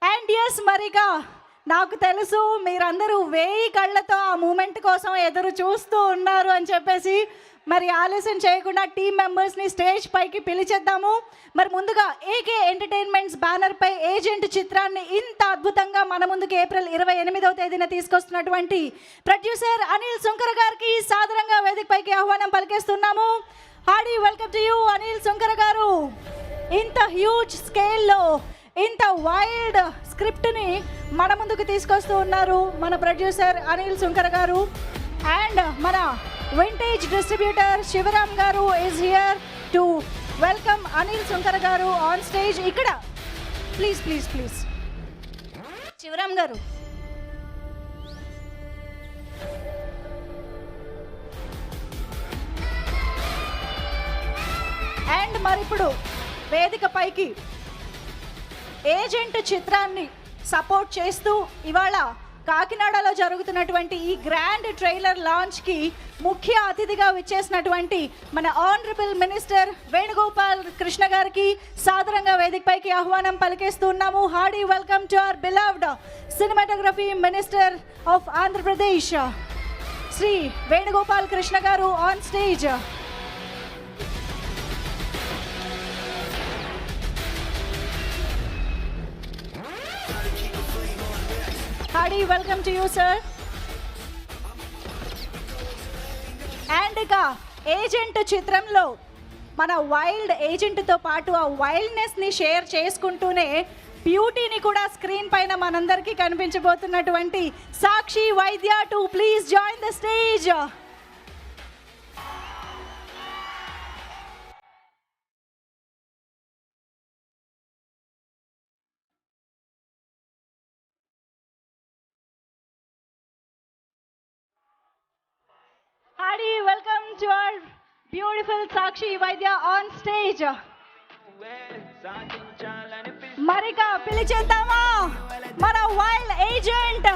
And yes మరిగా నాకు తెలుసు మీరందరూ 1000 కళ్ళతో ఆ మూమెంట్ కోసం ఎదురు చూస్తూ ఉన్నారు అని చెప్పేసి మరి ఆలస్యం చేయకుండా టీం మెంబర్స్ని స్టేజ్ పైకి పిలిచేద్దాము. మరి ముందుగా ఏకే ఎంటర్టైన్మెంట్స్ బ్యానర్పై ఏజెంట్ చిత్రాన్ని ఇంత అద్భుతంగా మన ముందుకు ఏప్రిల్ 28వ తేదీన తీసుకొస్తున్నటువంటి ప్రొడ్యూసర్ అనిల్ సుంకర గారికి సాదరంగా వేదికపైకి ఆహ్వానం పలికేస్తున్నాము. Hearty welcome to you Anil Sunkara garu. ఇంత హ్యూజ్ స్కేల్లో ఇంత వైల్డ్ స్క్రిప్ట్ని మన ముందుకు తీసుకొస్తూ ఉన్నారు మన ప్రొడ్యూసర్ అనిల్ సుంకర గారు. అండ్ మన వింటేజ్ డిస్ట్రిబ్యూటర్ శివరామ్ గారు is here to welcome Anil Sunkara గారు ఆన్ స్టేజ్. ఇక్కడ ప్లీజ్ ప్లీజ్ ప్లీజ్ శివరామ్ గారు. అండ్ మరిప్పుడు వేదిక పైకి ఏజెంట్ చిత్రాన్ని సపోర్ట్ చేస్తూ ఇవాళ కాకినాడలో జరుగుతున్నటువంటి ఈ గ్రాండ్ ట్రైలర్ లాంచ్కి ముఖ్య అతిథిగా విచ్చేసినటువంటి మన ఆనరబుల్ మినిస్టర్ వేణుగోపాల్ కృష్ణ గారికి సాదరంగా వేదికపైకి ఆహ్వానం పలికేస్తున్నాము. Hearty welcome to our beloved cinematography minister of Andhra Pradesh Shri Venugopal Krishna garu on stage. Hearty welcome to you sir. And ఇక ఏజెంట్ చిత్రంలో మన వైల్డ్ ఏజెంట్తో పాటు ఆ వైల్డ్నెస్ని షేర్ చేసుకుంటూనే బ్యూటీని కూడా స్క్రీన్ పైన మనందరికీ కనిపించబోతున్నటువంటి సాక్షి వైద్య to please join the stage. Hearty welcome to our beautiful Sakshi Vaidya on stage. మరిక పిలిచేద్దామా మన వైల్డ్ ఏజెంట్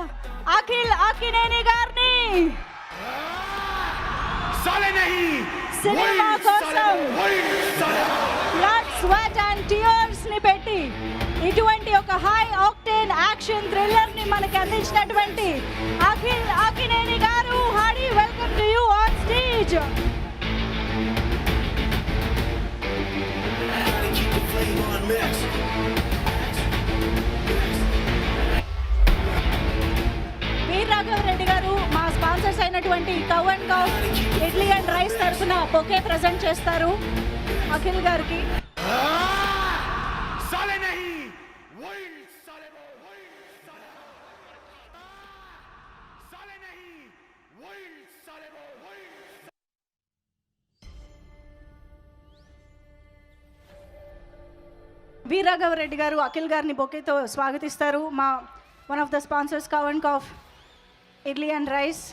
అఖిల్ అక్కినేని గారిని. సినిమా కోసం బ్లడ్ స్వెట్ అండ్ టీయర్స్ ని పెట్టి ఇటువంటి ఒక హై ఆక్టేన్ యాక్షన్ థ్రిల్లర్ ని మనకి అందించినటువంటి Akhil Akkineni garu. Hearty welcome to you on stage. Veer Raghava Reddy garu మా స్పాన్సర్స్ అయినటువంటి Kov and Kov idli and rice తరఫున బొకే ప్రజెంట్ చేస్తారు అఖిల్ గారికి. వీర్ రాఘవరెడ్డి గారు అఖిల్ గారిని బొకేతో స్వాగతిస్తారు. మా one of the sponsors cow and calf idli and rice.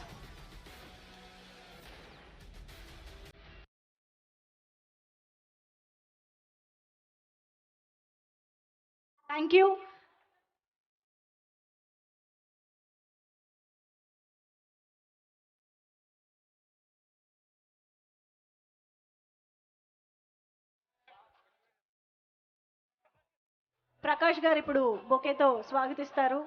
Thank you. Prakash గారు ఇప్పుడు బొకేతో స్వాగతిస్తారు.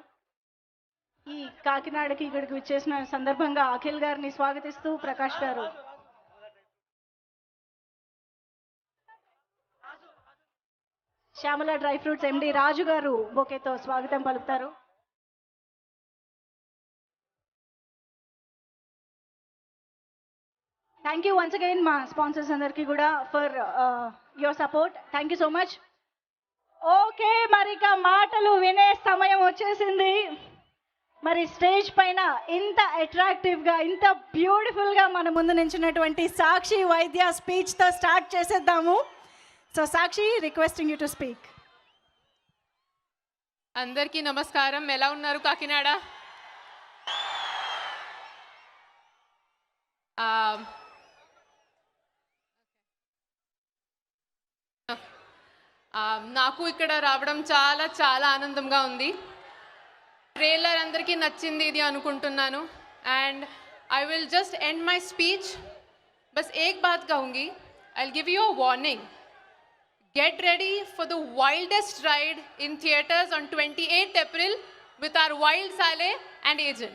ఈ కాకినాడకి ఇక్కడికి విచ్చేసిన సందర్భంగా అఖిల్ గారిని స్వాగతిస్తూ ప్రకాష్ గారు. శ్యామల డ్రై ఫ్రూట్స్ ఎండి రాజు గారు బొకేతో స్వాగతం పలుకుతారు. థ్యాంక్ యూ వన్స్ అగైన్ మా స్పాన్సర్స్ అందరికీ కూడా for your support. Thank you so much. Okay మరిక మాటలు వినే సమయం వచ్చేసింది. మరి స్టేజ్ పైన ఇంత అట్రాక్టివ్గా ఇంత బ్యూటిఫుల్గా మన ముందు నించున్నటువంటి సాక్షి వైద్య స్పీచ్తో స్టార్ట్ చేసేద్దాము. So Sakshi, requesting you to speak. అందరికీ నమస్కారం. ఎలా ఉన్నారు కాకినాడ? నాకు ఇక్కడ రావడం చాలా చాలా ఆనందంగా ఉంది. ట్రైలర్ అందరికీ నచ్చింది ఇది అనుకుంటున్నాను. And I will just end my speech. బస్ ఏక్ బాత్ कहूँगी, I will give you a warning. Get ready for the wildest ride in theaters on 28th April with our Wild Sale and Agent.